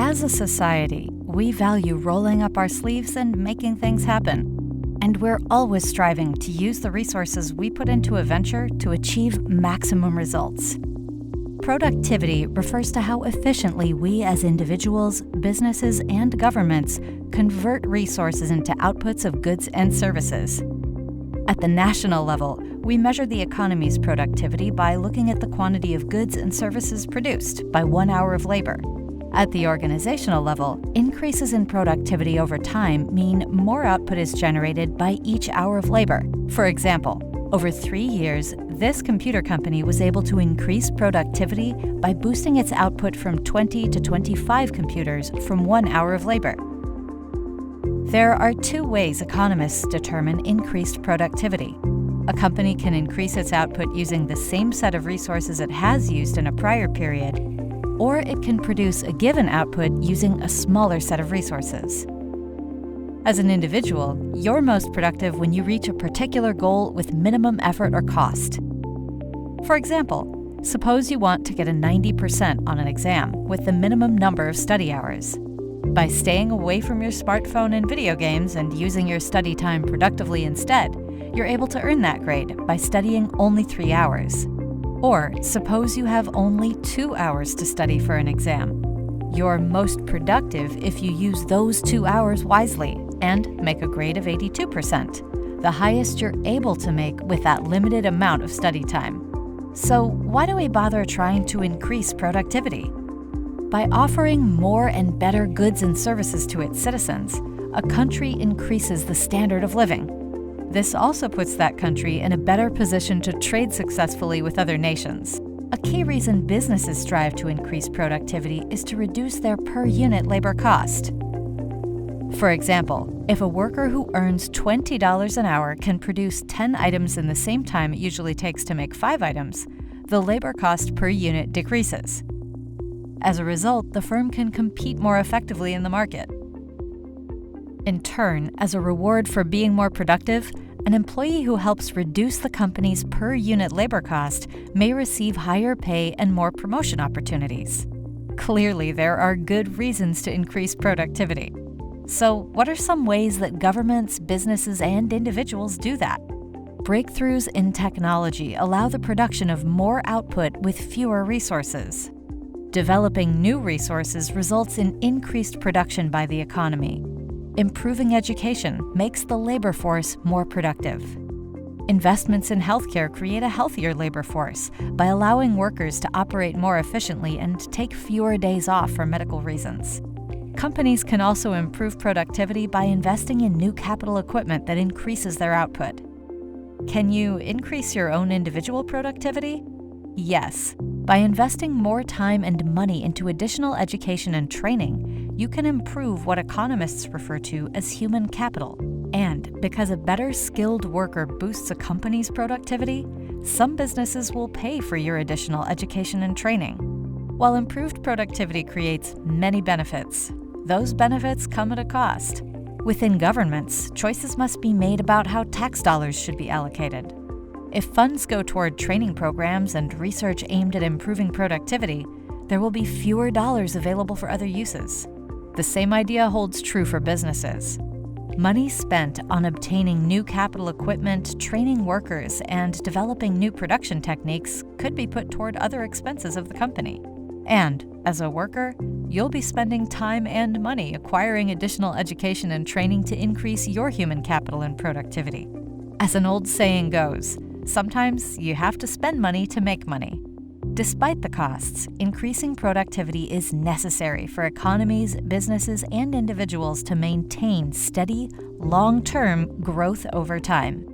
As a society, we value rolling up our sleeves and making things happen. And we're always striving to use the resources we put into a venture to achieve maximum results. Productivity refers to how efficiently we as individuals, businesses, and governments convert resources into outputs of goods and services. At the national level, we measure the economy's productivity by looking at the quantity of goods and services produced by 1 hour of labor. At the organizational level, increases in productivity over time mean more output is generated by each hour of labor. For example, over 3 years, this computer company was able to increase productivity by boosting its output from 20 to 25 computers from 1 hour of labor. There are 2 ways economists determine increased productivity. A company can increase its output using the same set of resources it has used in a prior period, or it can produce a given output using a smaller set of resources. As an individual, you're most productive when you reach a particular goal with minimum effort or cost. For example, suppose you want to get a 90% on an exam with the minimum number of study hours. By staying away from your smartphone and video games and using your study time productively instead, you're able to earn that grade by studying only 3 hours. Or suppose you have only 2 hours to study for an exam. You're most productive if you use those 2 hours wisely and make a grade of 82%, the highest you're able to make with that limited amount of study time. So why do we bother trying to increase productivity? By offering more and better goods and services to its citizens, a country increases the standard of living. This also puts that country in a better position to trade successfully with other nations. A key reason businesses strive to increase productivity is to reduce their per-unit labor cost. For example, if a worker who earns $20 an hour can produce 10 items in the same time it usually takes to make 5 items, the labor cost per unit decreases. As a result, the firm can compete more effectively in the market. In turn, as a reward for being more productive, an employee who helps reduce the company's per-unit labor cost may receive higher pay and more promotion opportunities. Clearly, there are good reasons to increase productivity. So, what are some ways that governments, businesses, and individuals do that? Breakthroughs in technology allow the production of more output with fewer resources. Developing new resources results in increased production by the economy. Improving education makes the labor force more productive. Investments in healthcare create a healthier labor force by allowing workers to operate more efficiently and take fewer days off for medical reasons. Companies can also improve productivity by investing in new capital equipment that increases their output. Can you increase your own individual productivity? Yes. By investing more time and money into additional education and training, you can improve what economists refer to as human capital. And because a better skilled worker boosts a company's productivity, some businesses will pay for your additional education and training. While improved productivity creates many benefits, those benefits come at a cost. Within governments, choices must be made about how tax dollars should be allocated. If funds go toward training programs and research aimed at improving productivity, there will be fewer dollars available for other uses. The same idea holds true for businesses. Money spent on obtaining new capital equipment, training workers, and developing new production techniques could be put toward other expenses of the company. And, as a worker, you'll be spending time and money acquiring additional education and training to increase your human capital and productivity. As an old saying goes, sometimes you have to spend money to make money. Despite the costs, increasing productivity is necessary for economies, businesses, and individuals to maintain steady, long-term growth over time.